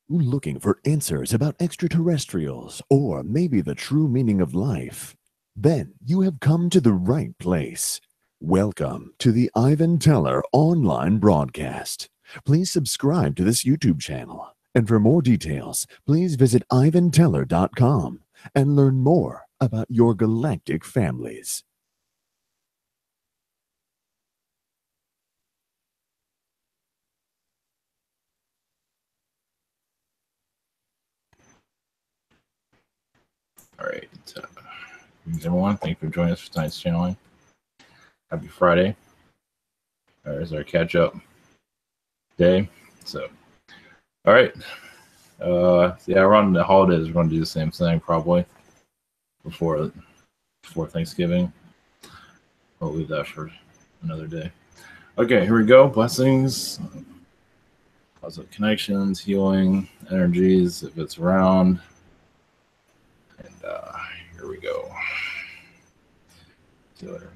Looking for answers about extraterrestrials or maybe the true meaning of life? Then you have come to the right place. Welcome to the Ivan Teller online broadcast. Please subscribe to this YouTube channel. And for more details, please visit ivanteller.com and learn more about your galactic families. All right. Greetings, everyone. Thank you for joining us for tonight's channeling. Happy Friday. There's our catch up day. So, all right. Yeah, around the holidays, we're going to do the same thing probably before Thanksgiving. I'll leave that for another day. Okay, here we go. Blessings, positive connections, healing energies, if it's around. And here we go. See you later.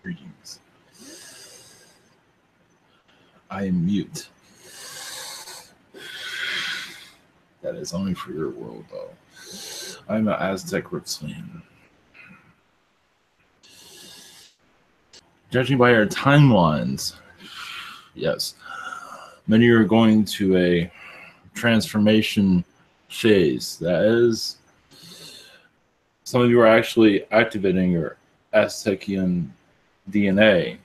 Greetings. I am mute. That is only for your world, though. I'm an Aztec Reptilian. Judging by our timelines, yes, many are going to a transformation phase. That is, some of you are actually activating your Aztecian DNA,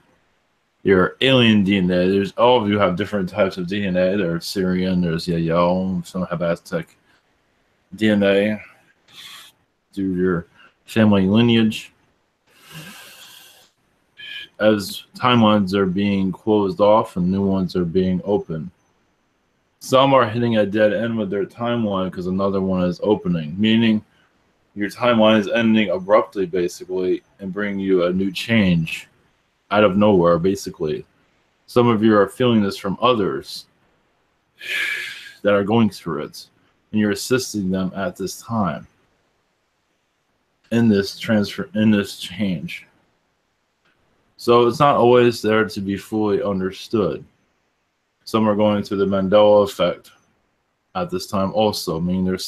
your alien DNA. There's all of you have different types of DNA. There's Syrian, there's Yahyel, some have Aztec DNA through your family lineage. As timelines are being closed off and new ones are being opened, some are hitting a dead end with their timeline because another one is opening, meaning your timeline is ending abruptly, basically, and bringing you a new change out of nowhere, basically. Some of you are feeling this from others that are going through it, and you're assisting them at this time in this change. So it's not always there to be fully understood. Some are going through the Mandela effect at this time also, meaning they're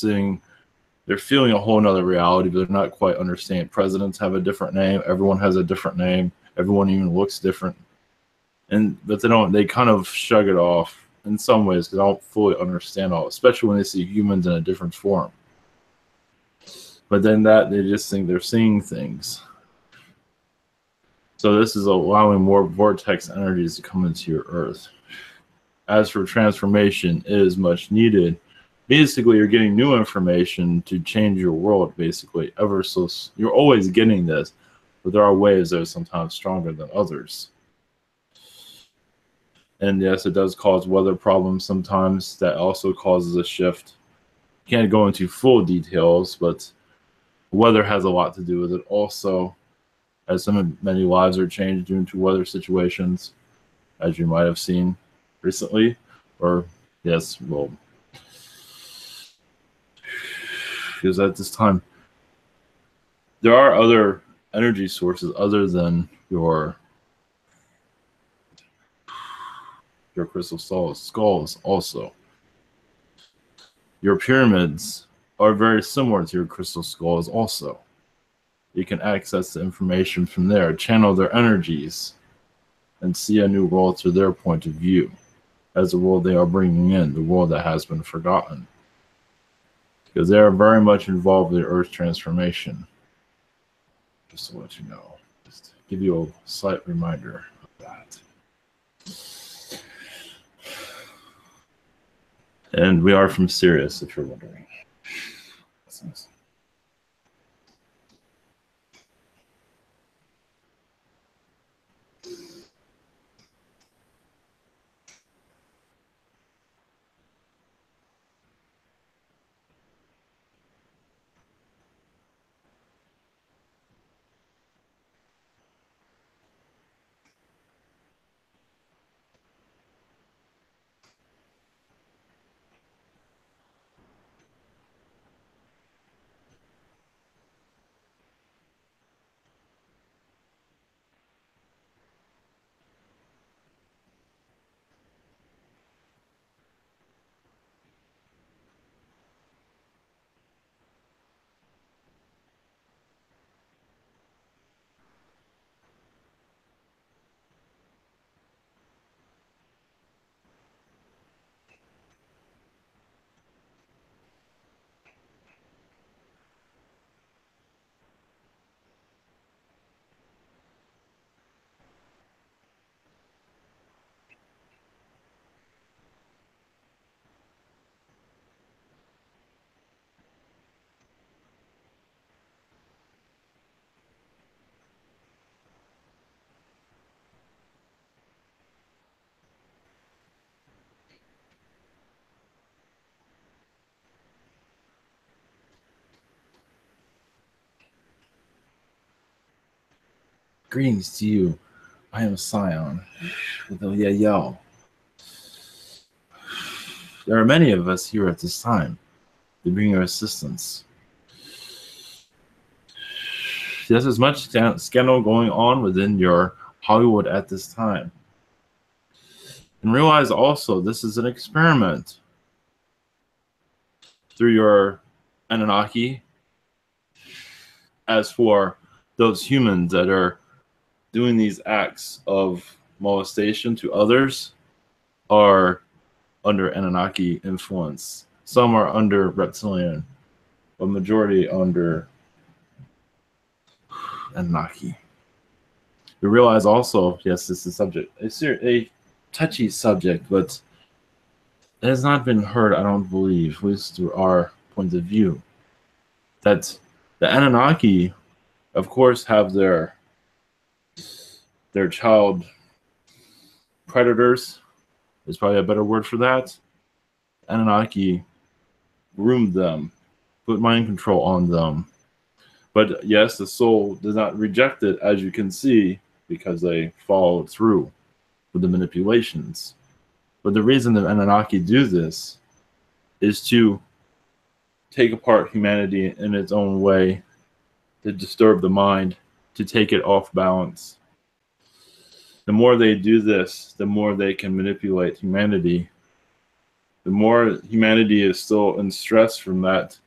feeling a whole nother reality, but they're not quite understanding. Presidents have a different name. Everyone has a different name. Everyone even looks different. But they kind of shrug it off in some ways because they don't fully understand all, especially when they see humans in a different form. But then they just think they're seeing things. So this is allowing more vortex energies to come into your Earth. As for transformation, it is much needed. Basically, you're getting new information to change your world, basically. You're always getting this, but there are waves that are sometimes stronger than others. And yes, it does cause weather problems sometimes. That also causes a shift. Can't go into full details, but weather has a lot to do with it also, as many lives are changed due to weather situations, as you might have seen recently. Or, yes, well, because at this time, there are other energy sources other than your crystal skulls also. Your pyramids are very similar to your crystal skulls also. You can access the information from there, channel their energies, and see a new world through their point of view as the world they are bringing in, the world that has been forgotten. Because they are very much involved in the Earth transformation. Just to let you know, just to give you a slight reminder of that. And we are from Sirius, if you're wondering. Greetings to you. I am Scion with the Yahyel. There are many of us here at this time to bring your assistance. There's as much scandal going on within your Hollywood at this time. And realize also this is an experiment through your Anunnaki. As for those humans that are doing these acts of molestation to others, are under Anunnaki influence. Some are under Reptilian, but majority under Anunnaki. You realize also, yes, this is a touchy subject, but it has not been heard, I don't believe, at least through our point of view, that the Anunnaki, of course, have their child predators, is probably a better word for that. Anunnaki groomed them, put mind control on them. But yes, the soul did not reject it, as you can see, because they followed through with the manipulations. But the reason that Anunnaki do this is to take apart humanity in its own way, to disturb the mind, to take it off balance. The more they do this, the more they can manipulate humanity. The more humanity is still in stress from that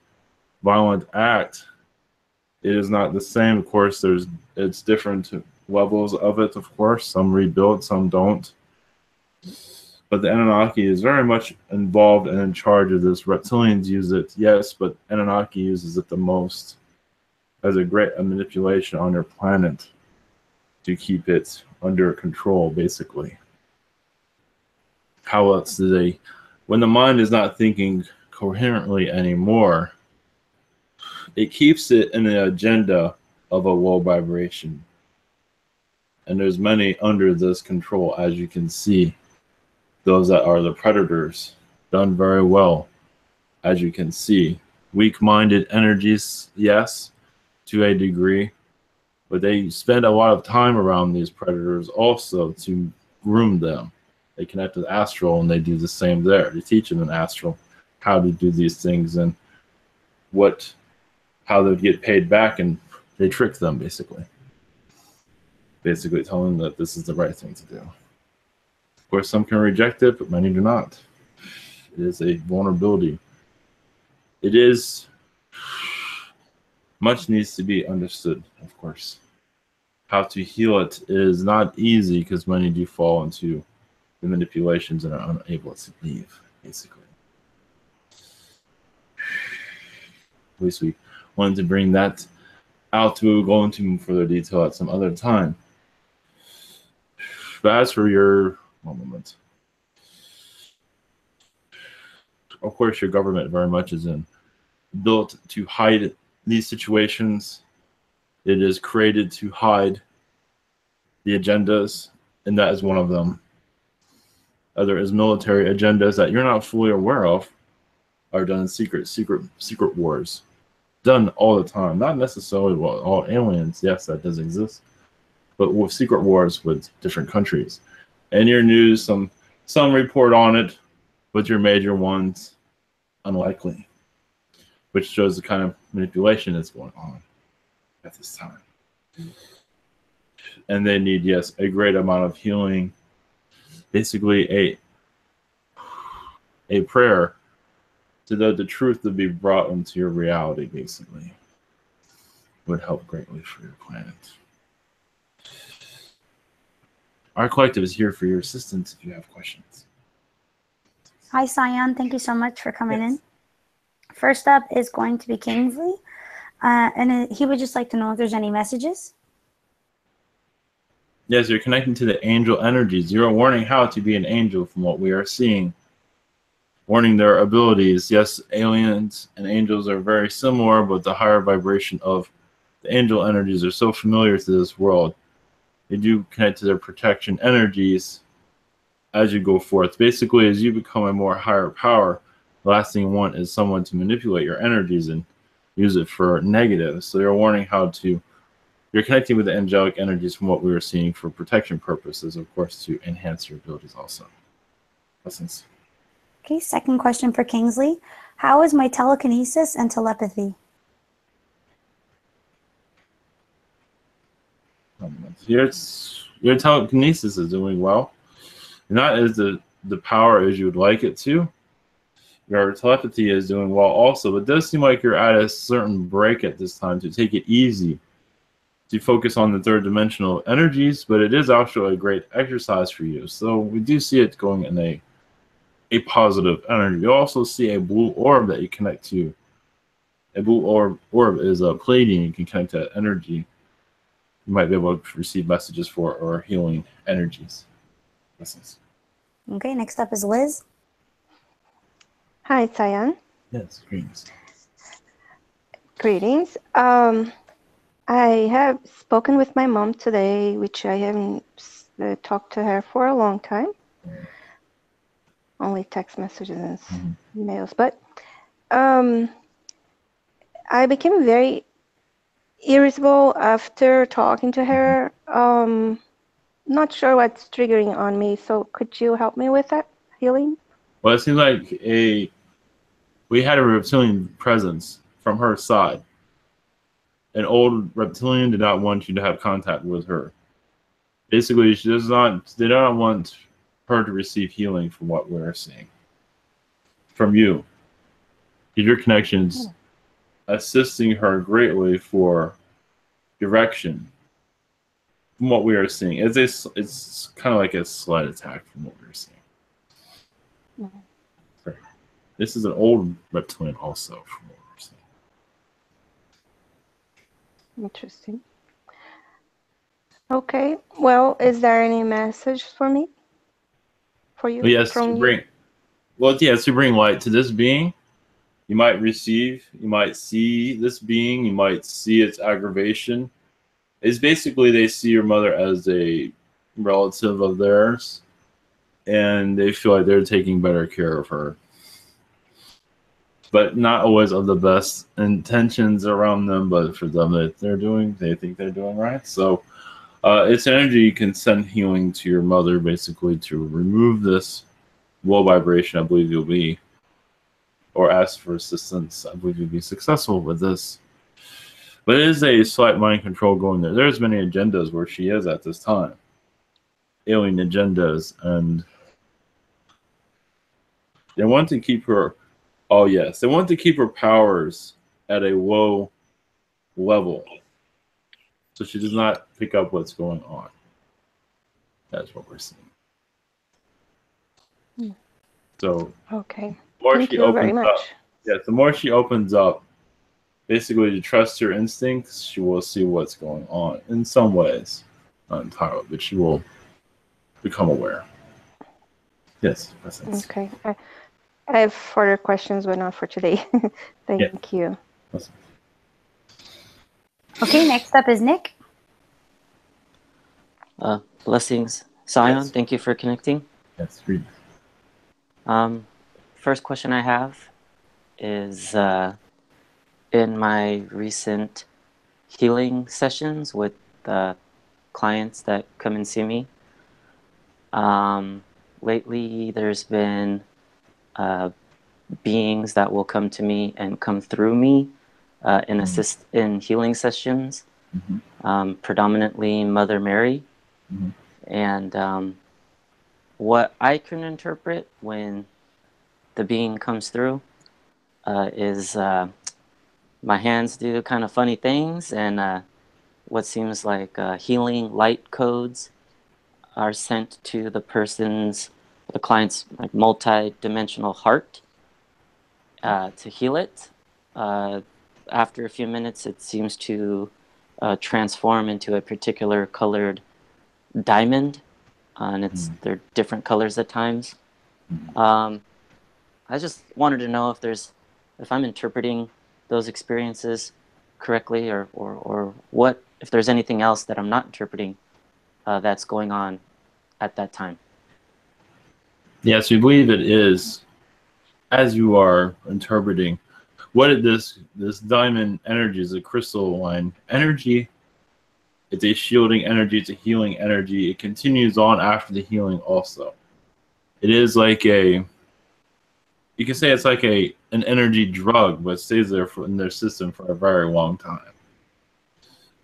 violent act, it is not the same. Of course, it's different levels of it, of course. Some rebuild, some don't. But the Anunnaki is very much involved and in charge of this. Reptilians use it, yes, but Anunnaki uses it the most as a great manipulation on their planet. to keep it under control, basically. How else do they, when the mind is not thinking coherently anymore, it keeps it in the agenda of a low vibration. And there's many under this control, as you can see. Those that are the predators, done very well, as you can see. Weak-minded energies, yes, to a degree, but they spend a lot of time around these predators also to groom them. They connect with astral, and they do the same there. They teach them in astral how to do these things and how they get paid back, and they trick them, basically telling them that this is the right thing to do. Of course, some can reject it, but many do not. It is a vulnerability. It is much needs to be understood, of course. How to heal it is not easy because many do fall into the manipulations and are unable to leave, basically. At least we wanted to bring that out. We will go into further detail at some other time. But as for your, one moment. Of course, your government very much is built to hide these situations. It is created to hide the agendas, and that is one of them. There is military agendas that you're not fully aware of are done in secret wars, done all the time. Not necessarily with all aliens. Yes, that does exist, but with secret wars with different countries. And your news, some report on it, but your major ones, unlikely, which shows the kind of manipulation that's going on at this time. And they need, yes, a great amount of healing, basically a prayer to the truth to be brought into your reality, basically, would help greatly for your planet. Our collective is here for your assistance if you have questions. Hi, Scion. Thank you so much for coming in. First up is going to be Kingsley. And he would just like to know if there's any messages. Yes, you're connecting to the angel energies. You're warning how to be an angel from what we are seeing. Warning their abilities. Yes, aliens and angels are very similar, but the higher vibration of the angel energies are so familiar to this world. They do connect to their protection energies as you go forth. Basically, as you become a more higher power, the last thing you want is someone to manipulate your energies and use it for negative. So you're warning how to, you're connecting with the angelic energies from what we were seeing for protection purposes, of course, to enhance your abilities also. Blessings. Okay, second question for Kingsley. How is my telekinesis and telepathy? Your telekinesis is doing well. Not as the power as you would like it to. Your telepathy is doing well also, but it does seem like you're at a certain break at this time to take it easy, to focus on the third dimensional energies, but it is actually a great exercise for you. So we do see it going in a positive energy. You also see a blue orb that you connect to. A blue orb is a Pleiadian. You can connect to that energy. You might be able to receive messages for or healing energies. Blessings. Okay, next up is Liz. Hi, Scion. Yes, greetings. Greetings. I have spoken with my mom today, which I haven't talked to her for a long time. Only text messages and emails. But I became very irritable after talking to her. Not sure what's triggering on me, so could you help me with that healing? Well, it seems like we had a reptilian presence from her side. An old reptilian did not want you to have contact with her. Basically, they do not want her to receive healing from what we're seeing. From you. Your connections assisting her greatly for direction. From what we are seeing, it's kind of like a slight attack from what we're seeing. This is an old reptilian also from what we're seeing. Interesting. Okay. Well, is there any message for me? For you? But yes, to From you? bring well, yes, to bring light to this being. You might receive, you might see this being, you might see its aggravation. It's basically they see your mother as a relative of theirs, and they feel like they're taking better care of her. But not always of the best intentions around them, but for them that they think they're doing right. So its energy can send healing to your mother, basically to remove this low vibration. I believe you'll be, or ask for assistance. I believe you'll be successful with this. But it is a slight mind control going there. There's many agendas where she is at this time, alien agendas, and they want to keep her. Oh yes, they want to keep her powers at a low level, so she does not pick up what's going on. That's what we're seeing. So, Okay. the more Thank she you very opens much. up, yes, the more she opens up, basically to trust her instincts, she will see what's going on in some ways, not entirely, but she will become aware. Yes, that's it. Okay. I have further questions, but not for today. Thank you. Awesome. Okay, next up is Nick. Blessings, Scion. Yes. Thank you for connecting. Yes, read. First question I have is in my recent healing sessions with clients that come and see me. Lately, there's been beings that will come to me and come through me and assist in healing sessions. Predominantly Mother Mary. And what I can interpret when the being comes through is my hands do kind of funny things, and what seems like healing light codes are sent to the client's like multi-dimensional heart to heal it. After a few minutes, it seems to transform into a particular colored diamond, and they're different colors at times. I just wanted to know if I'm interpreting those experiences correctly, or what, if there's anything else that I'm not interpreting that's going on at that time. Yes, we believe it is, as you are interpreting, this diamond energy is a crystalline energy. It's a shielding energy. It's a healing energy. It continues on after the healing also. It is like you can say it's like an energy drug, but it stays there in their system for a very long time.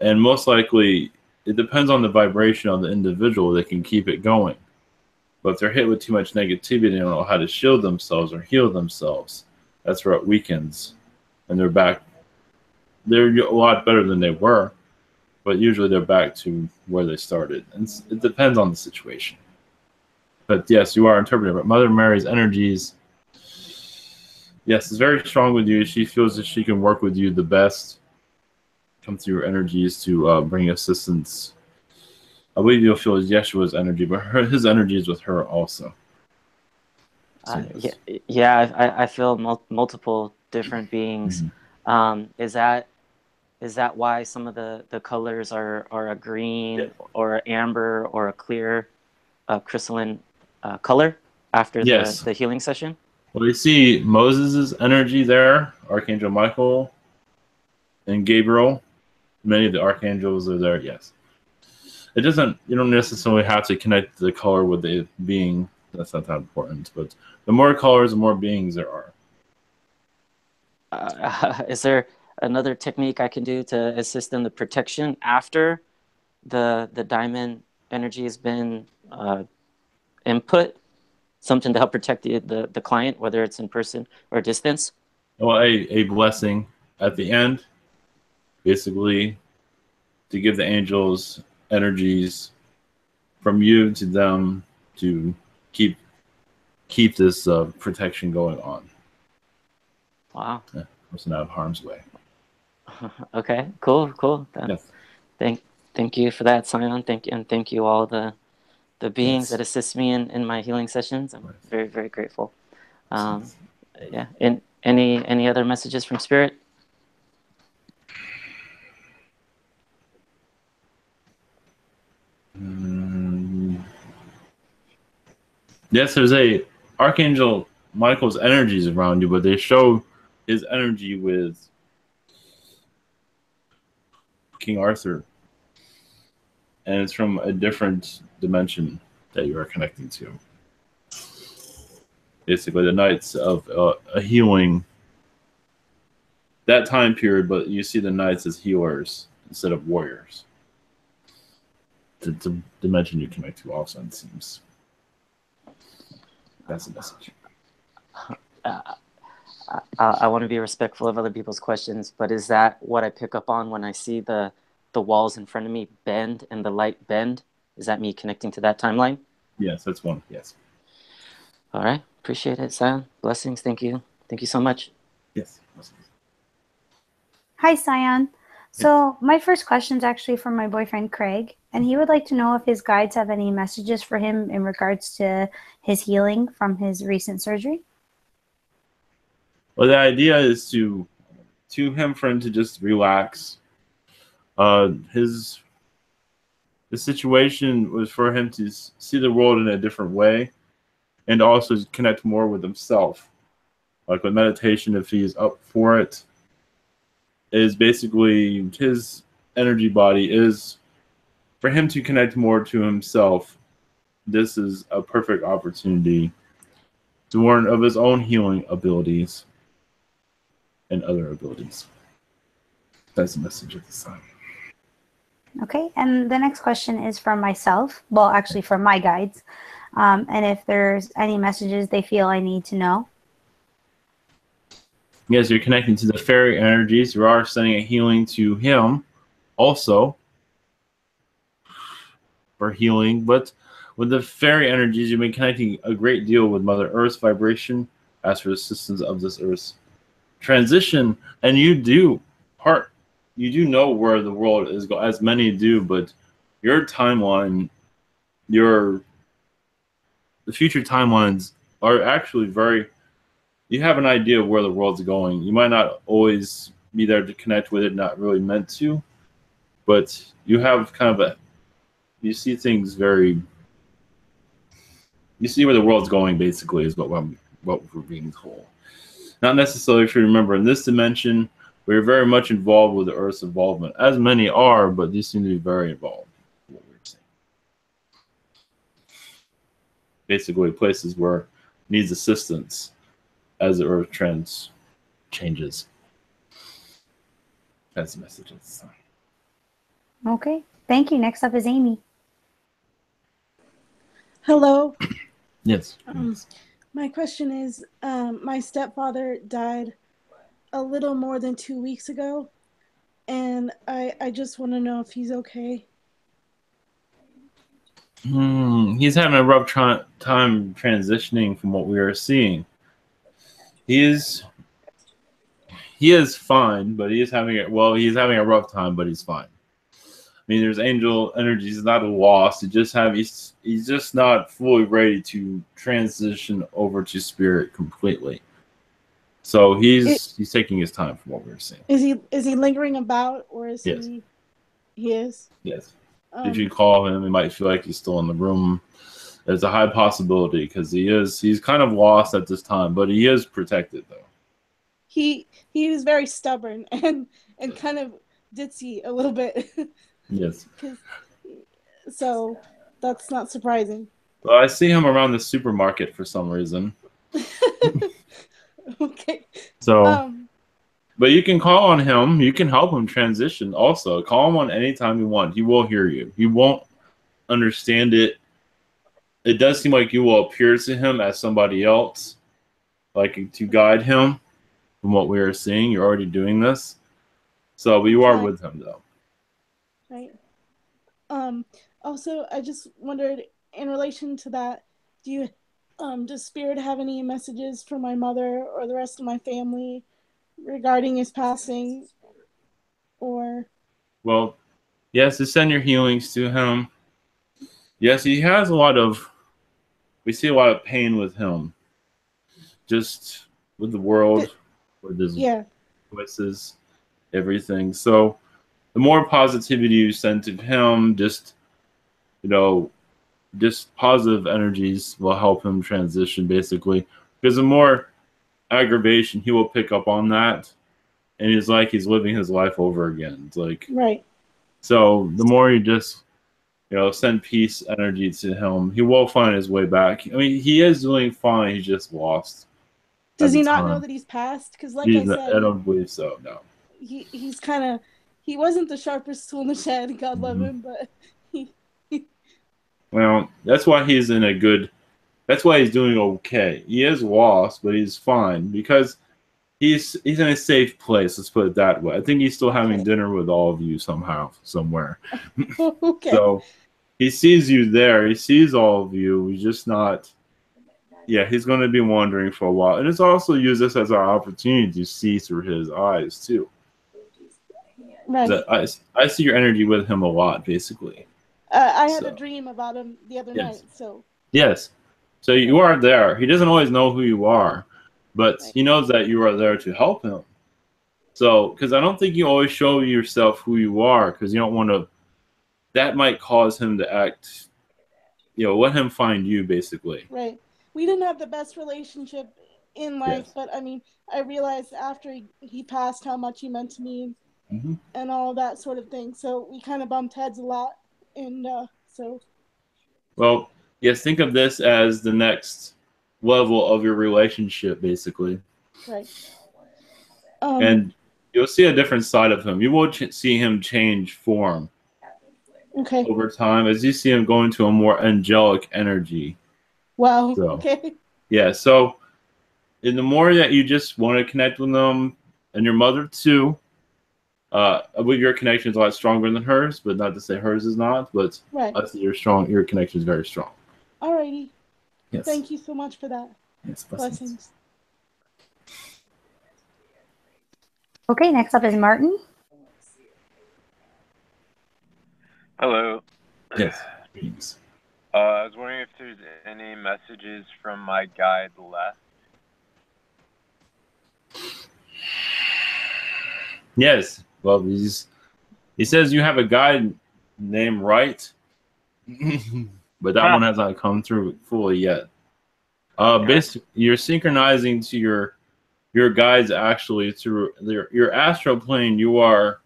And most likely, it depends on the vibration of the individual that can keep it going. But if they're hit with too much negativity, they don't know how to shield themselves or heal themselves. That's where it weakens, and they're back. They're a lot better than they were, but usually they're back to where they started. And it depends on the situation. But yes, you are interpreting. But Mother Mary's energies, yes, is very strong with you. She feels that she can work with you the best. Come through your energies to bring assistance. I believe you'll feel Yeshua's energy, but his energy is with her also. So, yes. I feel multiple different beings. Is that why some of the colors are a green or an amber or a clear crystalline color after the healing session? Well, you see Moses' energy there, Archangel Michael and Gabriel. Many of the archangels are there, yes. You don't necessarily have to connect the color with the being. That's not that important. But the more colors, the more beings there are. Is there another technique I can do to assist in the protection after the diamond energy has been input? Something to help protect the client, whether it's in person or distance? Well, a blessing at the end, basically, to give the angels energies from you to them to keep this protection going on. Wow. Person out of harm's way. Okay, cool. Yes. Thank Thank you for that, Scion. Thank you all the beings Yes. that assist me in my healing sessions. I'm very, very grateful. Yeah. And any other messages from Spirit? Yes, there's a Archangel Michael's energies around you, but they show his energy with King Arthur, and it's from a different dimension that you are connecting to. Basically, the Knights of a healing, that time period, but you see the Knights as healers instead of warriors. It's a dimension you connect to also, it seems. That's the message. I want to be respectful of other people's questions, but is that what I pick up on when I see the walls in front of me bend and the light bend? Is that me connecting to that timeline? Yes, that's one. Yes. All right. Appreciate it, Scion. Blessings. Thank you. Thank you so much. Yes. Hi, Scion. So my first question is actually from my boyfriend, Craig, and he would like to know if his guides have any messages for him in regards to his healing from his recent surgery. Well, the idea is for him to just relax. His the situation was for him to see the world in a different way, and also connect more with himself. Like with meditation, if he's up for it, is basically his energy body is for him to connect more to himself. This is a perfect opportunity to learn of his own healing abilities and other abilities. That's the message of the sign. Okay, and the next question is from myself. Well, actually, from my guides. And if there's any messages they feel I need to know. Yes, you're connecting to the fairy energies. You are sending a healing to him also for healing. But with the fairy energies, you've been connecting a great deal with Mother Earth's vibration as for assistance of this Earth's transition. And you do know where the world is going, as many do, but your timeline, the future timelines are actually you have an idea of where the world's going. You might not always be there to connect with it, not really meant to, but you have you see things you see where the world's going, basically, is what we're being told. Not necessarily if you remember in this dimension, we're very much involved with the Earth's involvement, as many are, but these seem to be very involved. What we're saying. Basically, places where needs assistance as the Earth changes. That's the message of the sign. Okay, thank you. Next up is Amy. Hello. Yes. My question is, my stepfather died a little more than 2 weeks ago, and I just want to know if he's okay. He's having a rough time transitioning from what we are seeing. He is fine, but he's having a rough time, but he's fine. I mean, there's angel energy. He's not a loss. He's just not fully ready to transition over to spirit completely. So he's taking his time from what we're seeing. Is he lingering about, or is yes. He is? Yes. If you call him, he might feel like he's still in the room. There's a high possibility because he's kind of lost at this time, but he is protected though. He is very stubborn and kind of ditzy a little bit. Yes. So that's not surprising. Well, I see him around the supermarket for some reason. Okay. So, but you can call on him. You can help him transition also. Call him on any time you want. He will hear you. He won't understand it. It does seem like you will appear to him as somebody else, like to guide him from what we are seeing. You're already doing this. So, but you are with him though. Right. Also, I just wondered, in relation to that, does Spirit have any messages for my mother or the rest of my family regarding his passing? Or well, Yes, to send your healings to him. Yes, he has we see a lot of pain with him. Just with the world, with his Yeah. choices, everything. So the more positivity you send to him, just, just positive energies will help him transition, basically. Because the more aggravation, he will pick up on that, and it's like he's living his life over again. It's like, Right. so the more you just, send peace energy to him, he will find his way back. I mean, he is doing fine. He's just lost. Does he not know that he's passed? Because, like I said, I don't believe so. No. He's kind of, he wasn't the sharpest tool in the shed. God love him, but he. Well, that's why he's in a good. That's why he's doing okay. He is lost, but he's fine because he's in a safe place. Let's put it that way. I think he's still having dinner with all of you somehow, somewhere. Okay. So he sees you there. He sees all of you. He's just not. Yeah, he's going to be wandering for a while, and it's also use this as our opportunity to see through his eyes too. Right. I see your energy with him a lot, basically. I had a dream about him the other night, so. Yes. So you are there. He doesn't always know who you are, but he knows that you are there to help him. So, because I don't think you always show yourself who you are, because you don't want to. That might cause him to act. Let him find you, basically. Right. We didn't have the best relationship in life, but I mean, I realized after he passed how much he meant to me and all that sort of thing. So we kind of bumped heads a lot, and so. Well, yes, think of this as the next level of your relationship, basically. Right. And you'll see a different side of him. You will see him change form. Okay. Over time, as you see him go into a more angelic energy. Wow. So, okay. Yeah. So, in the more that you just want to connect with them, and your mother too, I believe your connection is a lot stronger than hers, but not to say hers is not. But I see your connection is very strong. Alrighty. Yes. Thank you so much for that. Yes. Blessings. Okay. Next up is Martin. Hello. Yes. I was wondering if there's any messages from my guide left. Yes. Well, he says you have a guide named Right, but that one has not come through fully yet. Basically, you're synchronizing to your guides actually through your astral plane. You are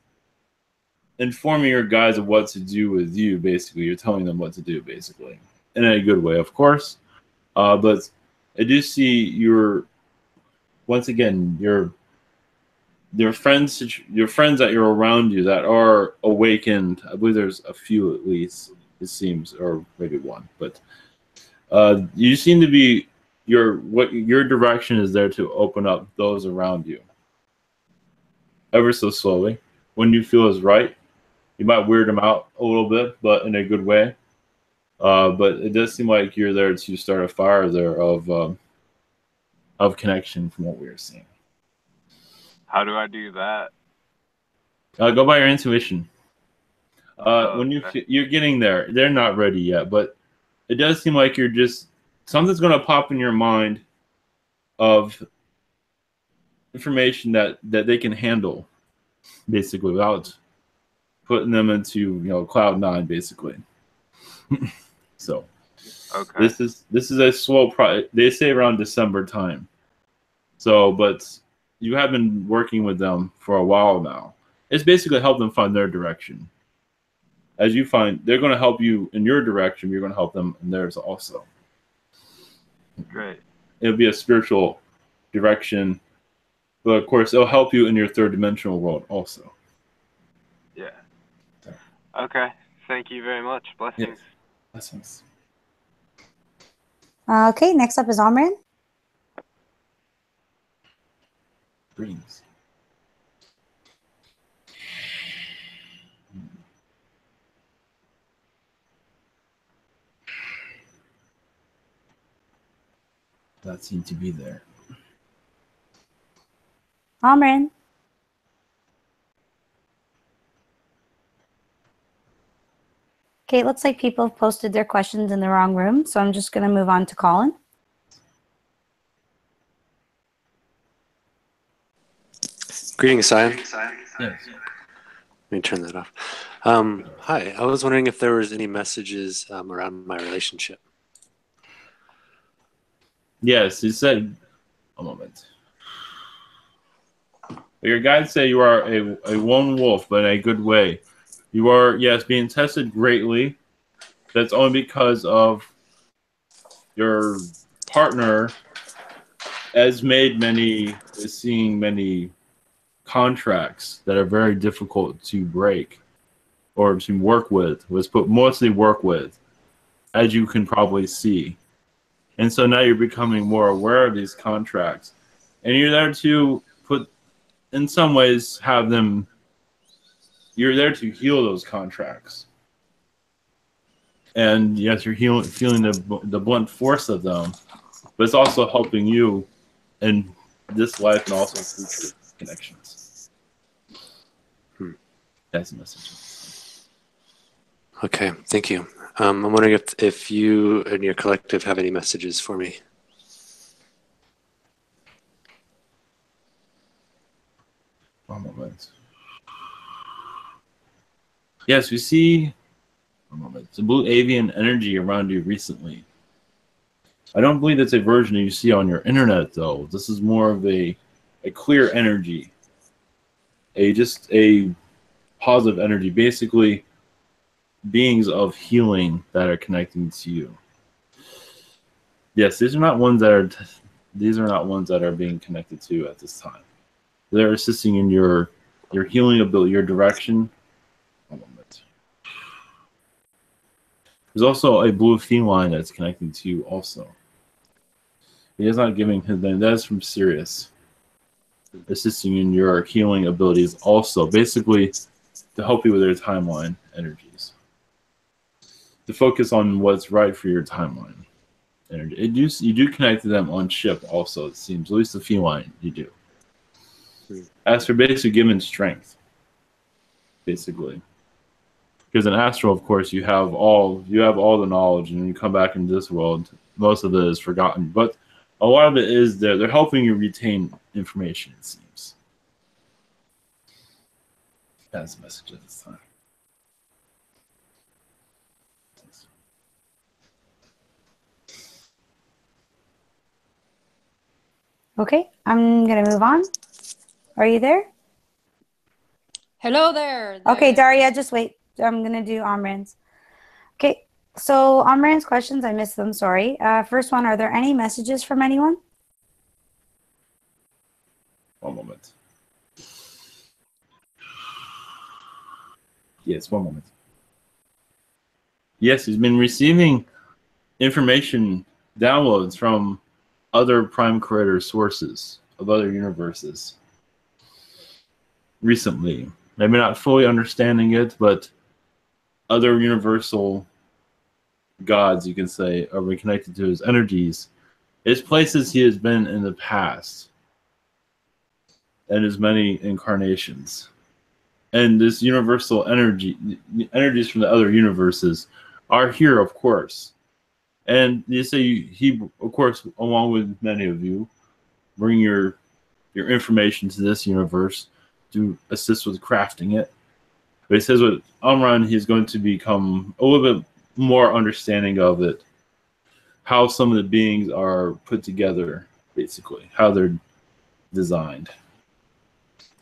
informing your guides of what to do with you. Basically, you're telling them what to do, basically, in a good way, of course. But I do see once again your friends that you're around you that are awakened. I believe there's a few at least, it seems, or maybe one, but you seem to be your direction is there to open up those around you ever so slowly when you feel is right. You might weird them out a little bit, but in a good way. But it does seem like you're there to start a fire there of connection from what we are seeing. How do I do that? Go by your intuition. When you're getting there, they're not ready yet, but it does seem like something's going to pop in your mind of information that they can handle, basically, without putting them into cloud nine, basically. So, this is a slow process. They say around December time. So, but you have been working with them for a while now. It's basically help them find their direction. As you find, they're going to help you in your direction. You're going to help them in theirs also. Great. It'll be a spiritual direction, but of course, it'll help you in your third dimensional world also. Yeah. Okay. Thank you very much. Blessings. Yes. Blessings. Okay. Next up is Amran. Greetings. That seemed to be there. Amran. Okay, it looks like people have posted their questions in the wrong room, so I'm just going to move on to Colin. Greetings, Scion. Yes. Let me turn that off. Hi, I was wondering if there was any messages around my relationship. Yes, he said, a moment. Your guides say you are a lone wolf, but in a good way. You are, yes, being tested greatly. That's only because of your partner is seeing many contracts that are very difficult to break or to work with, mostly work with, as you can probably see. And so now you're becoming more aware of these contracts. And you're there to in some ways, you're there to heal those contracts. And yes, you're feeling the blunt force of them, but it's also helping you in this life and also future connections. That's the message. Okay, thank you. I'm wondering if you and your collective have any messages for me. One moment. Yes, we see the blue avian energy around you recently. I don't believe that's a version you see on your internet, though. This is more of a clear energy, just a positive energy, basically beings of healing that are connecting to you. Yes, these are not ones that are being connected to you at this time. They're assisting in your healing ability, your direction. One moment. There's also a blue feline that's connecting to you also. He is not giving his name. That is from Sirius. Assisting in your healing abilities also. Basically, to help you with your timeline energies. To focus on what's right for your timeline energy. You do connect to them on ship also, it seems. At least the feline, you do. As for basically giving strength. Basically. Because in astral, of course, you have all the knowledge, and when you come back into this world, most of it is forgotten. But a lot of it is there. They're helping you retain information, it seems. That's the message at this time. Okay, I'm going to move on. Are you there? Hello there. Okay, Daria, just wait. I'm going to do Amran's. Okay, so Amran's questions, I missed them, sorry. First one, are there any messages from anyone? One moment. Yes, one moment. Yes, he's been receiving information downloads from other prime creator sources of other universes recently. Maybe not fully understanding it, but other universal gods, you can say, are connected to his energies. It's places he has been in the past and his many incarnations. And this universal energy, the energies from the other universes are here, of course. And you say he, of course, along with many of you, bring your information to this universe to assist with crafting it. But he says with Amran, he's going to become a little bit more understanding of it, how some of the beings are put together, basically, how they're designed.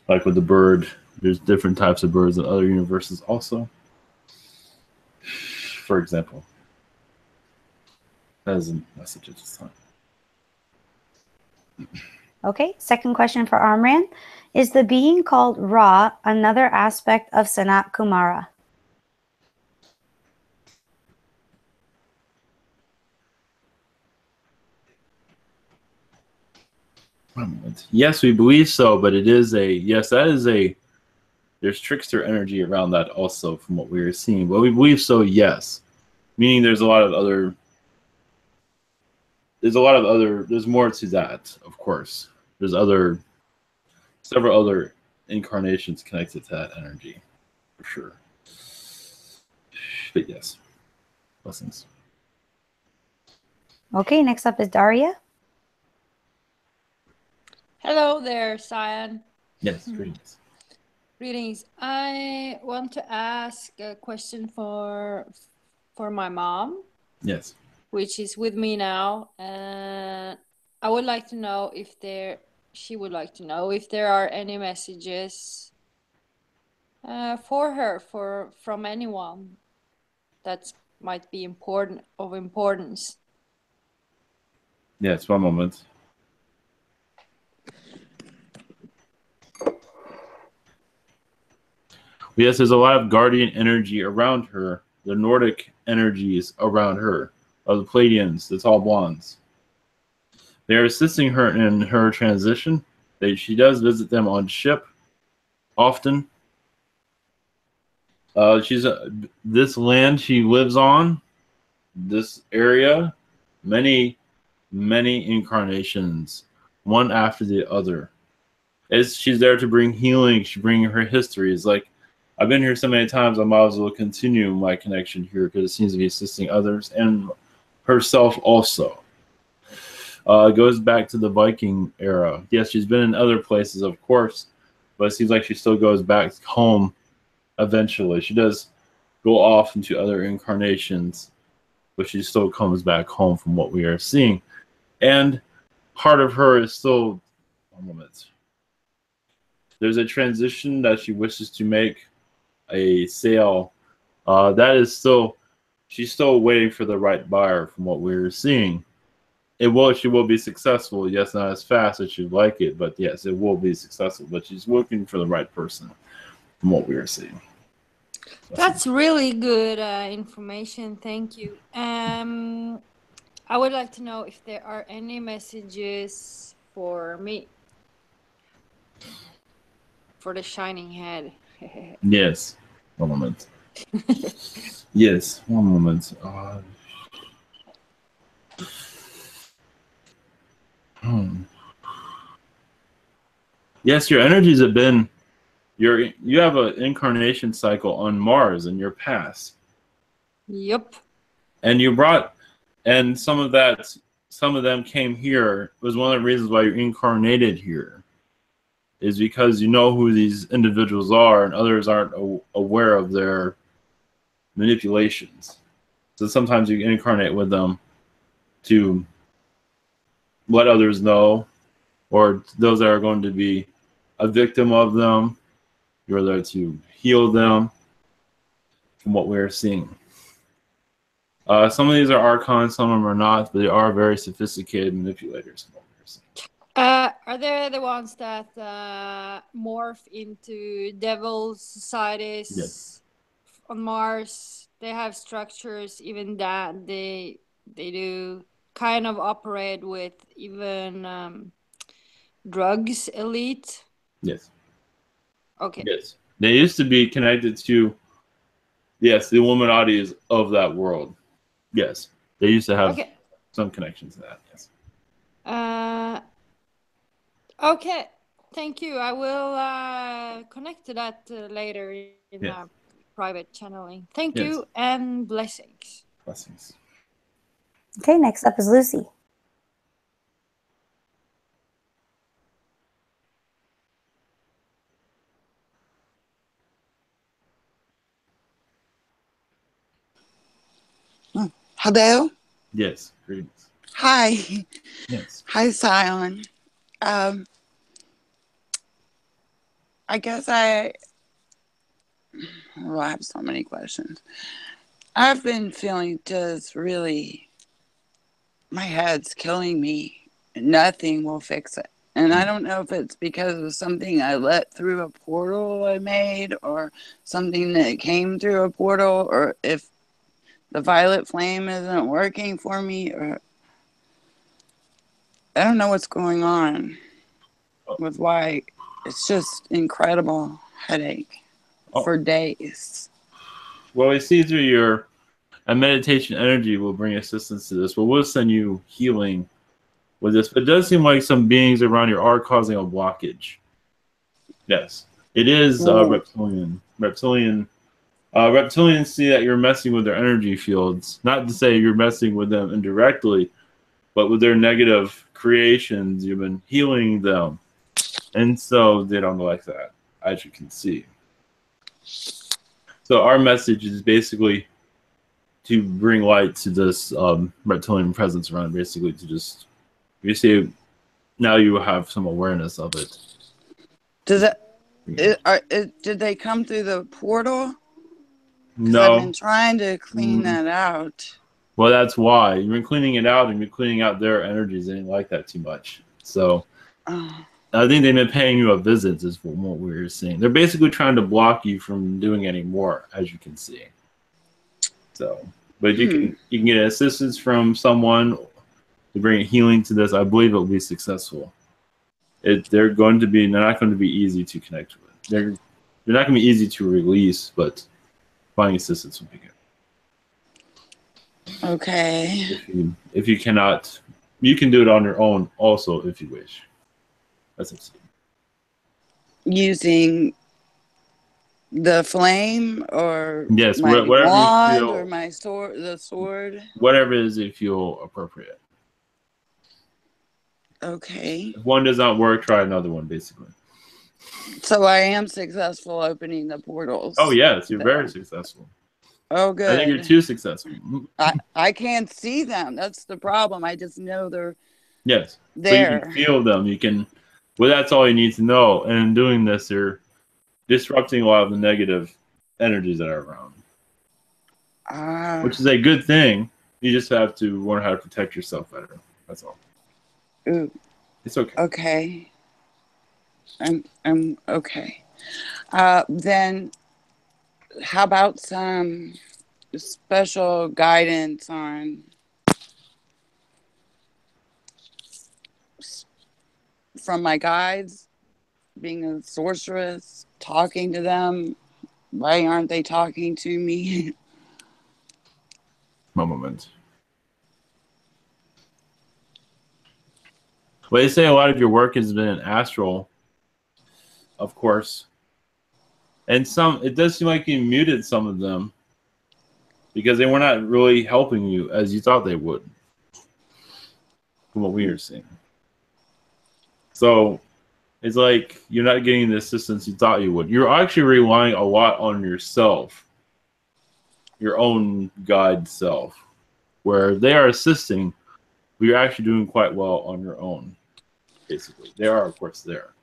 Like with the bird, there's different types of birds in other universes also. For example. That is a message at this time. Okay, second question for Amran. Is the being called Ra another aspect of Sanat Kumara? Yes, we believe so, but it is there's trickster energy around that also from what we were seeing. But we believe so, yes. Meaning there's more to that, of course. There's several other incarnations connected to that energy, for sure. But yes. Blessings. Okay, next up is Daria. Hello there, Scion. Yes, greetings. Greetings. I want to ask a question for my mom. Yes. Which is with me now. I would like to know if she would like to know if there are any messages for her from anyone that might be of importance. Yes, one moment. Yes, there's a lot of guardian energy around her. The Nordic energies around her, of the Pleiadians, the tall blondes. They are assisting her in her transition. She does visit them on ship often. This land she lives on, this area, many incarnations, one after the other. She's there to bring healing. She's bringing her history. It's like, I've been here so many times, I might as well continue my connection here because it seems to be assisting others and herself also. It goes back to the Viking era. Yes, she's been in other places, of course, but it seems like she still goes back home eventually. She does go off into other incarnations, but she still comes back home from what we are seeing. And part of her is still, one moment. There's a transition that she wishes to make, a sale. That is still, she's still waiting for the right buyer from what we're seeing. She will be successful. Yes, not as fast as she'd like it, but yes, it will be successful. But she's looking for the right person from what we are seeing. That's really good information. Thank you. I would like to know if there are any messages for me. For the shining head. Yes. One moment. Yes, one moment. Yes, your energies have been. You have an incarnation cycle on Mars in your past. Yep. And some of them came here. It was one of the reasons why you incarnated here. Is because you know who these individuals are, and others aren't aware of their manipulations. So sometimes you incarnate with them to let others know, or those that are going to be a victim of them, you're there to heal them from what we're seeing. Some of these are archons, some of them are not, but they are very sophisticated manipulators. Are they the ones that morph into devil societies? Yes. On Mars? They have structures, even that they do kind of operate with even drugs elite. Yes. Okay. Yes. They used to be connected to, yes, the Illuminati of that world. Yes. They used to have some connections to that, yes. Okay. Thank you. I will connect to that later in private channeling. Thank you and blessings. Blessings. Okay, next up is Lucy. Hello? Yes, greetings. Hi. Yes. Hi, Scion. I guess I have so many questions. I've been feeling just really, my head's killing me. Nothing will fix it. And I don't know if it's because of something I let through a portal I made, or something that came through a portal, or if the violet flame isn't working for me, or I don't know what's going on with why it's just incredible headache for days. Well, we see through your meditation energy will bring assistance to this. But we'll send you healing with this. But it does seem like some beings around you are causing a blockage. Yes. It is reptilian. Reptilian Reptilians see that you're messing with their energy fields. Not to say you're messing with them indirectly, but with their negative creations, you've been healing them. And so they don't like that, as you can see. So our message is basically to bring light to this reptilian presence around, basically to just, you see, now you have some awareness of it. Does did they come through the portal? Because No. I've been trying to clean that out. Well, that's why. You've been cleaning it out, and you're cleaning out their energies. They didn't like that too much. So I think they've been paying you a visit, is what we were seeing. They're basically trying to block you from doing any more, as you can see. So, but you can get assistance from someone to bring healing to this. I believe it will be successful. They're not going to be easy to connect with. They're not going to be easy to release, but finding assistance would be good. Okay. If you cannot, you can do it on your own also if you wish. That's up to you. Using the flame or yes, my whatever wand you feel, or my sword, the sword. Whatever it is you feel appropriate. Okay. If one does not work, try another one, basically. So I am successful opening the portals. Oh yes, you're very successful. Oh, good. I think you're too successful. I can't see them. That's the problem. I just know they're there. So you can feel them. You can. Well, that's all you need to know. And in doing this, you're disrupting a lot of the negative energies that are around, which is a good thing. You just have to learn how to protect yourself better. That's all. Ooh. It's okay. Okay. I'm okay. Then how about some special guidance on from my guides, being a sorceress, talking to them? Why aren't they talking to me? One moment. Well, they say a lot of your work has been astral, of course. And it does seem like you muted some of them because they were not really helping you as you thought they would, from what we are seeing. So it's like you're not getting the assistance you thought you would. You're actually relying a lot on yourself, your own guide self, where they are assisting, but you're actually doing quite well on your own, basically. They are, of course, there.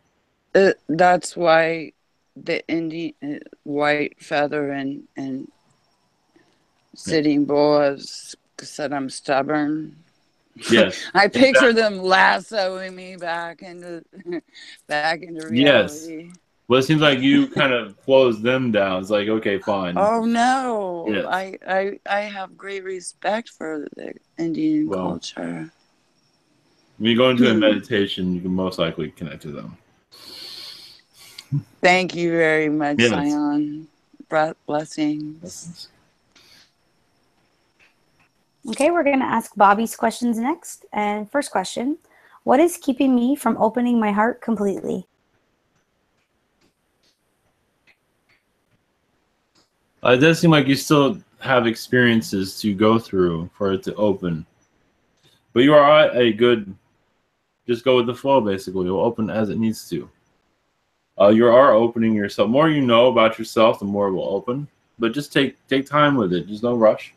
That's why the Indian white feather and sitting bull said I'm stubborn. Yes. I picture them lassoing me back into reality. Yes. Well, it seems like you kind of closed them down. It's like, okay, fine. Oh no. Yes. I have great respect for the Indian culture. When you go into a meditation, you can most likely connect to them. Thank you very much, yes. Scion. Blessings. Okay, we're going to ask Bobby's questions next. And first question, what is keeping me from opening my heart completely? It does seem like you still have experiences to go through for it to open. But you are at a good, just go with the flow, basically. It will open as it needs to. You are opening yourself. The more you know about yourself, the more it will open. But just take time with it. There's no rush.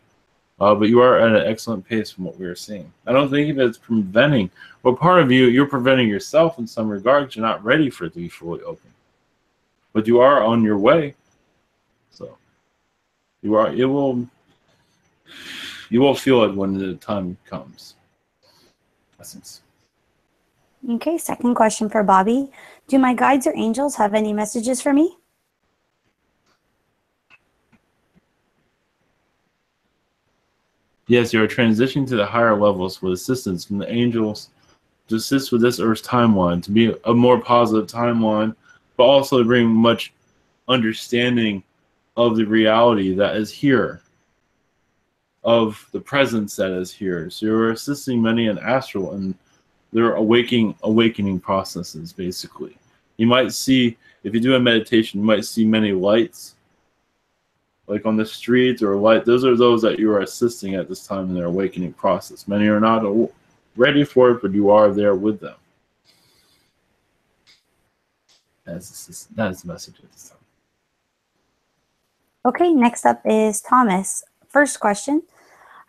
But you are at an excellent pace from what we are seeing. I don't think it's preventing. Well, part of you're preventing yourself in some regards. You're not ready for it to be fully open. But you are on your way. So you are. You will feel it when the time comes. Essence. Okay, second question for Bobby. Do my guides or angels have any messages for me? Yes, you are transitioning to the higher levels with assistance from the angels to assist with this Earth's timeline, to be a more positive timeline, but also to bring much understanding of the reality that is here, of the presence that is here. So you're assisting many in astral and their awakening processes, basically. You might see, if you do a meditation, you might see many lights like on the streets or light. Those are those that you are assisting at this time in their awakening process. Many are not ready for it, but you are there with them. That's the message at this time. Okay, next up is Thomas. First question.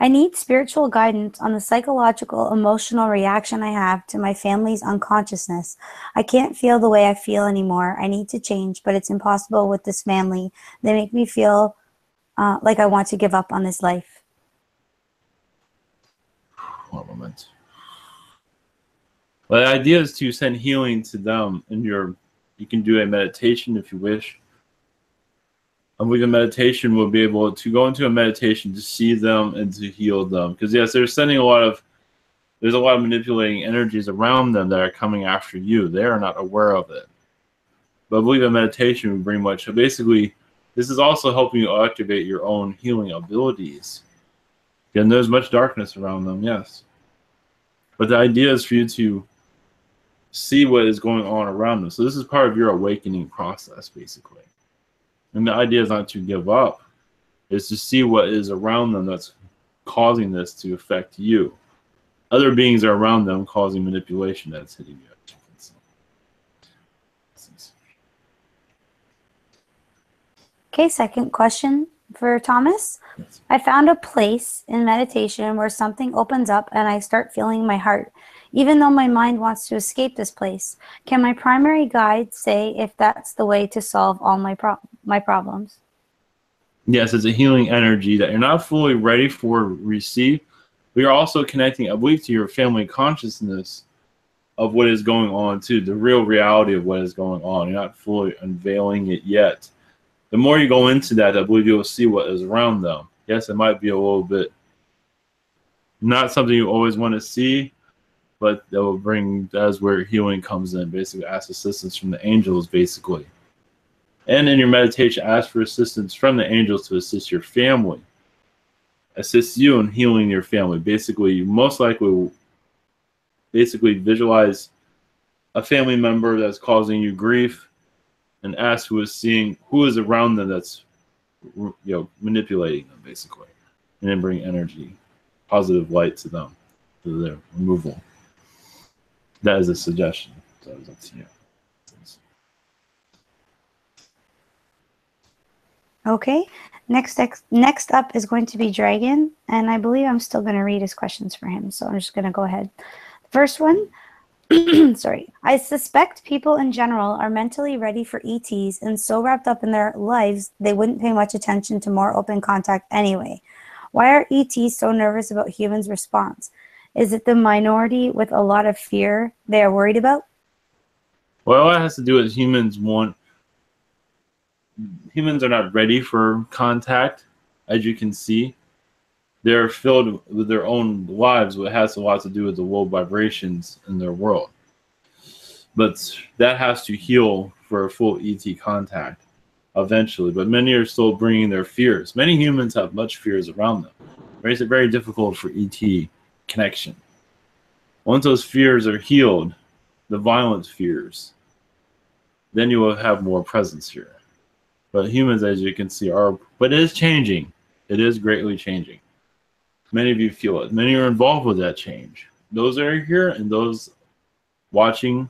I need spiritual guidance on the psychological, emotional reaction I have to my family's unconsciousness. I can't feel the way I feel anymore. I need to change, but it's impossible with this family. They make me feel like I want to give up on this life. One moment. Well, the idea is to send healing to them, and you can do a meditation if you wish. And with a meditation, we'll be able to go into a meditation to see them and to heal them. Because yes, there's a lot of manipulating energies around them that are coming after you. They are not aware of it. But I believe in meditation, we bring much. Basically, this is also helping you activate your own healing abilities. And there's much darkness around them, yes. But the idea is for you to see what is going on around them. So this is part of your awakening process, basically. And the idea is not to give up. It's to see what is around them that's causing this to affect you. Other beings are around them causing manipulation that's hitting you. Okay, second question for Thomas. I found a place in meditation where something opens up and I start feeling my heart, even though my mind wants to escape this place. Can my primary guide say if that's the way to solve all my problems? Yes, it's a healing energy that you're not fully ready for to receive. We are also connecting, I believe, to your family consciousness of what is going on too, the real reality of what is going on. You're not fully unveiling it yet. The more you go into that, I believe you'll see what is around them. Yes, it might be a little bit not something you always want to see, but that will bring, that's where healing comes in. Basically, ask assistance from the angels, basically. And in your meditation, ask for assistance from the angels to assist your family. Assist you in healing your family. Basically, you most likely will visualize a family member that's causing you grief and ask who is around them that's manipulating them, basically. And then bring energy, positive light to them, to their removal. That is a suggestion. So it's up to you. Okay, next up is going to be Dragon, and I believe I'm still going to read his questions for him, so I'm just going to go ahead. First one, sorry. I suspect people in general are mentally ready for ETs and so wrapped up in their lives they wouldn't pay much attention to more open contact anyway. Why are ETs so nervous about humans' response? Is it the minority with a lot of fear they are worried about? Well, it has to do with humans are not ready for contact, as you can see. They're filled with their own lives, what has a lot to do with the low vibrations in their world. But that has to heal for a full ET contact eventually. But many are still bringing their fears. Many humans have much fears around them. It makes it very difficult for ET connection. Once those fears are healed, the violent fears, then you will have more presence here. But humans, as you can see, but it is changing. It is greatly changing. Many of you feel it. Many are involved with that change. Those that are here and those watching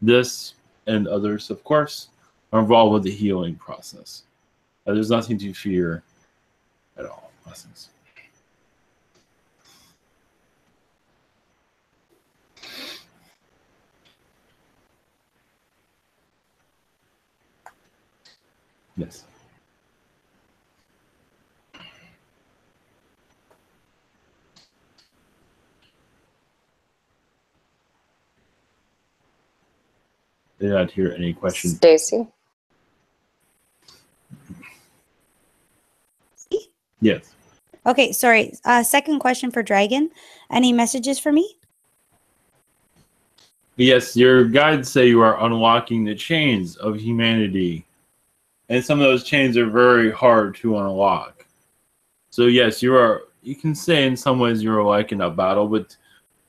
this and others, of course, are involved with the healing process. There's nothing to fear at all. Blessings. Yes. Did not hear any questions. Stacy? Yes. Okay, sorry. Second question for Dragon. Any messages for me? Yes, your guides say you are unlocking the chains of humanity. And some of those chains are very hard to unlock. So yes, you can say in some ways you're like in a battle, but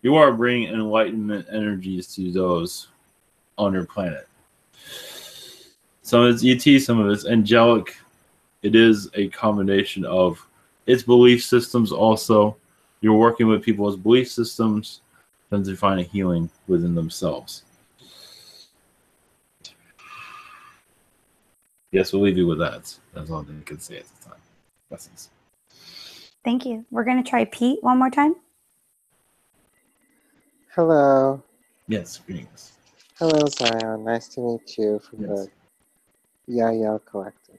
you are bringing enlightenment energies to those on your planet. Some of it's ET, some of it's angelic it is a combination of its belief systems also. You're working with people's belief systems, then to find a healing within themselves. Yes, we'll leave you with that. That's all they can say at the time. Blessings. Thank you. We're going to try Pete one more time. Hello. Yes, greetings. Hello, Scion. Nice to meet you from the Yahyel Collective.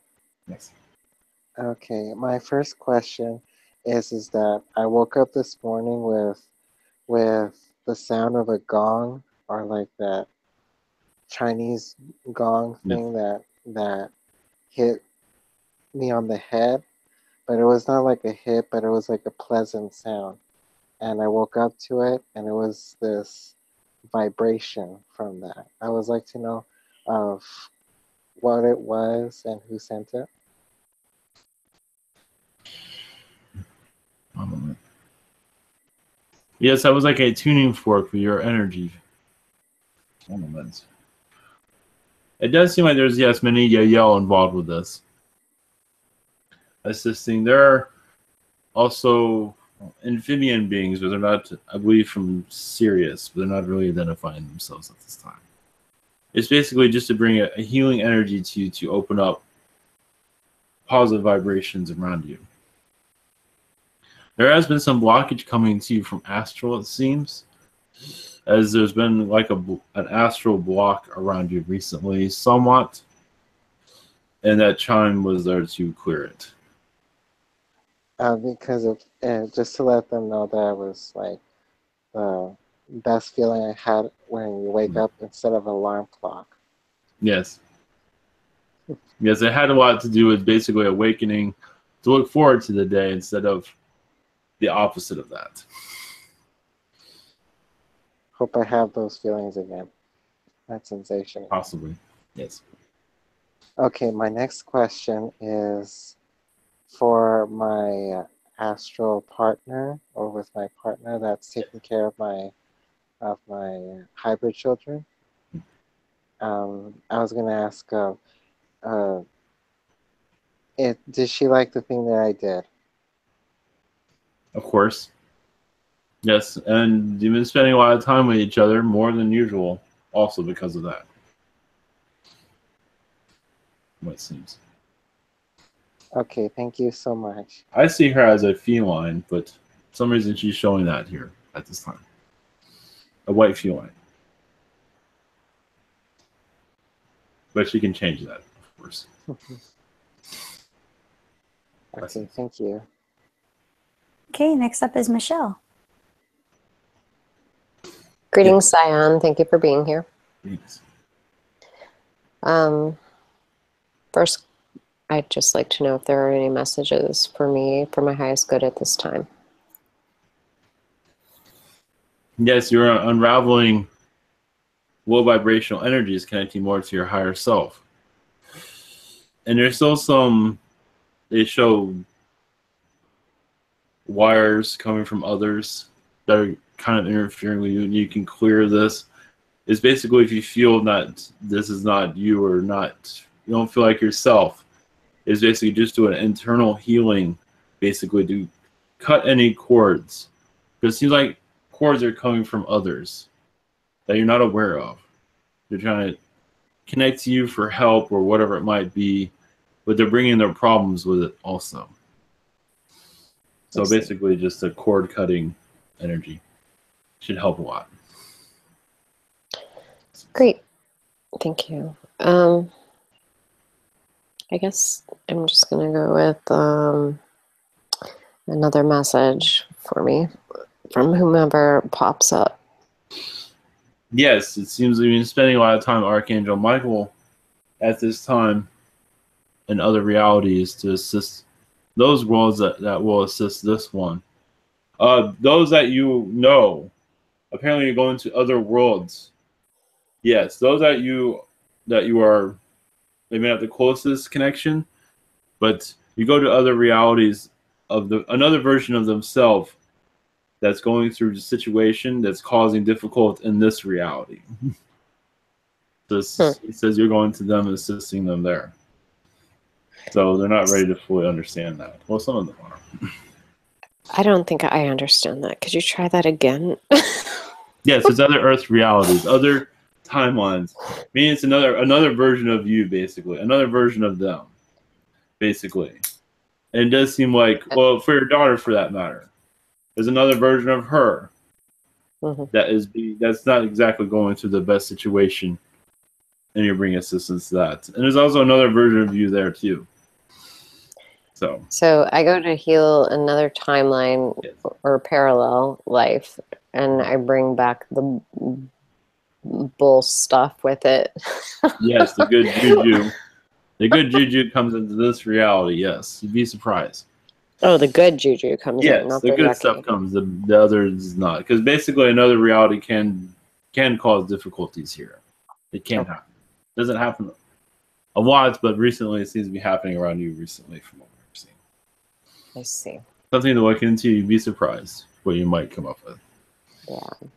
Yes. Okay, my first question is that I woke up this morning with the sound of a gong, or like that Chinese gong thing that hit me on the head, but it was not like a hit, but it was like a pleasant sound. And I woke up to it, and it was this vibration from that. I would like to know of what it was and who sent it. One moment. Yes, that was like a tuning fork for your energy. One moment. It does seem like there's, yes, many Yahyel involved with this. Assisting. There are also amphibian beings, but they're not, I believe, from Sirius, but they're not really identifying themselves at this time. It's basically just to bring a healing energy to you, to open up positive vibrations around you. There has been some blockage coming to you from astral, it seems, as there's been like an astral block around you recently, somewhat, and that chime was there to clear it. Because of just to let them know that it was like the best feeling I had when you wake up instead of an alarm clock. Yes. Yes, it had a lot to do with basically awakening to look forward to the day instead of the opposite of that. Hope I have those feelings again. That sensation. Possibly, yes. Okay, my next question is for my astral partner, or with my partner that's taking care of my hybrid children. I was gonna ask, did she like the thing that I did? Of course. Yes, and you've been spending a lot of time with each other, more than usual, also because of that. What it seems. Okay, thank you so much. I see her as a feline, but for some reason she's showing that here at this time. A white feline. But she can change that, of course. Okay, thank you. Okay, next up is Michelle. Greetings, Scion. Thank you for being here. Thanks. First, I'd just like to know if there are any messages for me for my highest good at this time. Yes, you're unraveling low vibrational energies, connecting more to your higher self. And there's still some, they show wires coming from others that are kind of interfering with you, and you can clear this. It's basically if you feel that this is not you, or not, you don't feel like yourself, it's basically just do an internal healing, basically to cut any cords. Because it seems like cords are coming from others that you're not aware of. They're trying to connect to you for help or whatever it might be, but they're bringing their problems with it also. So basically just a cord cutting energy should help a lot. Great. Thank you. I guess I'm just going to go with another message for me from whomever pops up. Yes, it seems we've been spending a lot of time with Archangel Michael at this time and other realities to assist those worlds that will assist this one. Those that you know, apparently you're going to other worlds. Yes, those that you are maybe not the closest connection, but you go to other realities of another version of themselves that's going through the situation that's causing difficult in this reality. It says you're going to them and assisting them there. So they're not ready to fully understand that. Well, some of them are. I don't think I understand that. Could you try that again? Yes, it's other Earth realities, other timelines. Meaning it's another version of you, basically, another version of them, basically. And it does seem like, well, for your daughter, for that matter, there's another version of her that's not exactly going through the best situation, and you're bringing assistance to that. And there's also another version of you there too. So I go to heal another timeline or parallel life, and I bring back the bull stuff with it. Yes, the good juju. The good juju comes into this reality. Yes, you'd be surprised. Oh, the good juju comes in, Yes, not the the good yucky. stuff comes. The other does not, because basically another reality can cause difficulties here. It can happen. It doesn't happen a lot, but recently it seems to be happening around you recently, from what we've seen. I see. Something to look into. You'd be surprised what you might come up with. Yeah.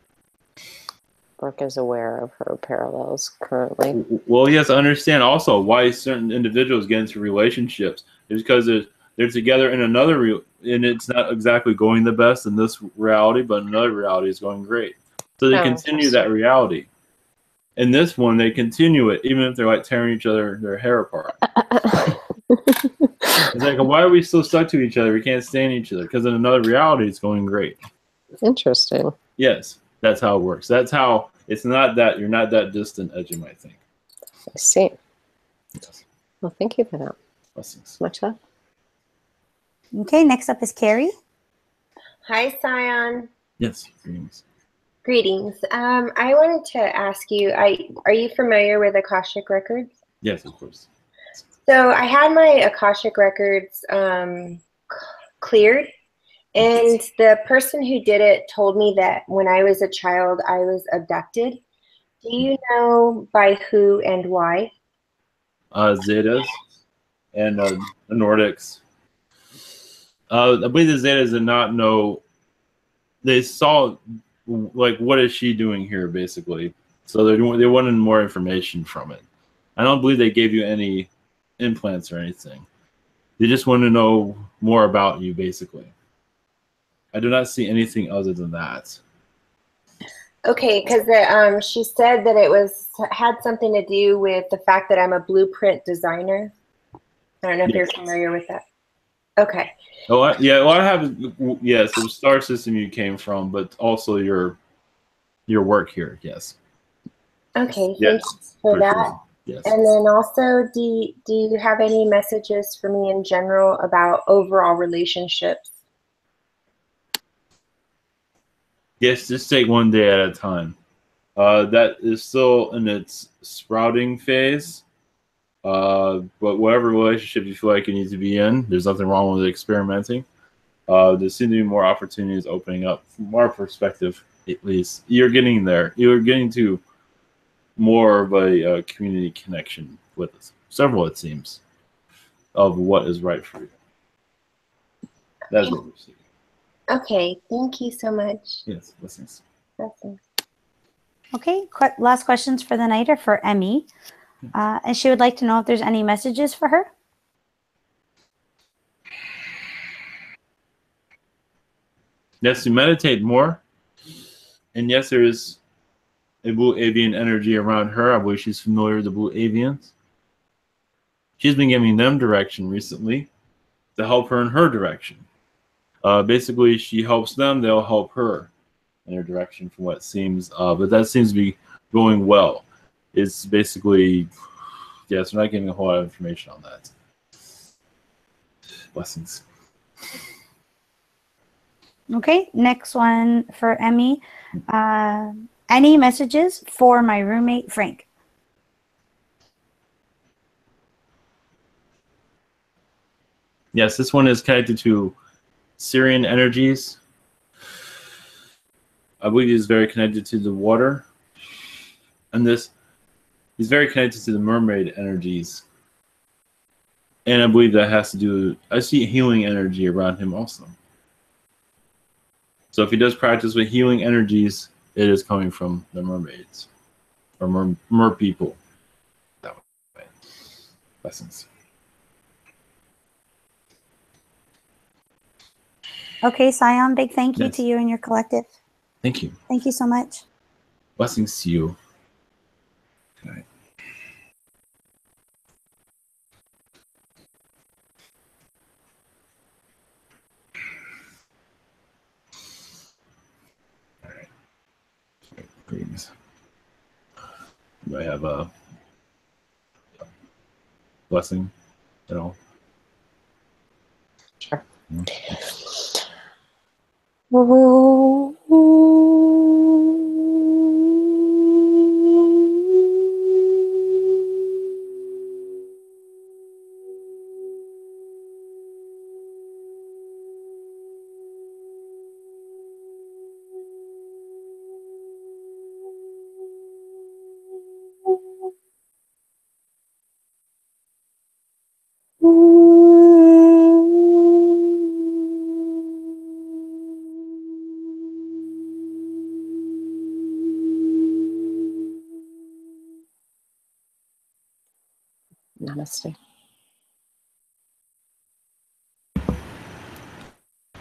Brooke is aware of her parallels currently. Well, yes, I understand also why certain individuals get into relationships. It's because they're together in another and it's not exactly going the best in this reality, but another reality is going great. So they continue that reality. In this one, they continue it, even if they're like tearing each other their hair apart. It's like, why are we still stuck to each other? We can't stand each other, because in another reality, it's going great. Interesting. Yes, that's how it works. That's how it's not that you're not that distant as you might think. I see. Yes. Well, thank you for that. Blessings. Much love. Okay, next up is Carrie. Hi, Scion. Yes, greetings. Greetings. I wanted to ask you, are you familiar with Akashic Records? Yes, of course. So I had my Akashic Records cleared, and the person who did it told me that when I was a child, I was abducted. Do you know by who and why? Zetas and the Nordics. I believe the Zetas did not know. They saw, like, what is she doing here, basically. So they wanted more information from it. I don't believe they gave you any implants or anything. They just want to know more about you, basically. I do not see anything other than that. Okay, because she said that had something to do with the fact that I'm a blueprint designer. I don't know if you're familiar with that. Okay. Oh, yeah. Well, I have. Yes, the star system you came from, but also your work here. Yes. Okay. Yes, Thank you for that. sure. Yes. And then also, do you have any messages for me in general about overall relationships? Yes, just take one day at a time. That is still in its sprouting phase. But whatever relationship you feel like you need to be in, there's nothing wrong with experimenting. There seem to be more opportunities opening up from our perspective, at least. You're getting there. You're getting to more of a community connection with several, it seems, of what is right for you. That's what we're seeing. Okay, thank you so much. Yes, blessings. Blessings. Okay, last questions for the night are for Emmy. And she would like to know if there's any messages for her. Yes, to meditate more. And yes, there is a blue avian energy around her. I believe she's familiar with the blue avians. She's been giving them direction recently to help her in her direction. Basically, she helps them, they'll help her in their direction from what it seems. But that seems to be going well. It's basically, yes, we're not getting a whole lot of information on that. Blessings. Okay, next one for Emmy. Any messages for my roommate, Frank? Yes, this one is connected to Syrian energies. I believe he's very connected to the water. And he's very connected to the mermaid energies. And I believe that has to do, I see healing energy around him also. So if he does practice with healing energies, it is coming from the mermaids or mer people. That way. Blessings. Okay, Scion, big thank you Yes. to you and your collective. Thank you. Thank you so much. Blessings to you. Good night. All right. Greetings. Do I have a blessing at all? Sure. Namaste.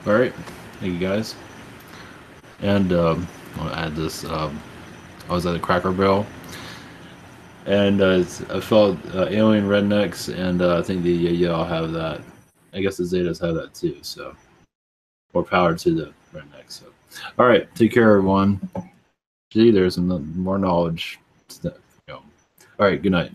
All right. Thank you guys. And I'll add this. I was at a Cracker Barrel, and I felt alien rednecks, and I think the Yahyel have that. I guess the Zetas have that too. So, more power to the rednecks. So, all right. Take care, everyone. See, there's some more knowledge. All right. Good night.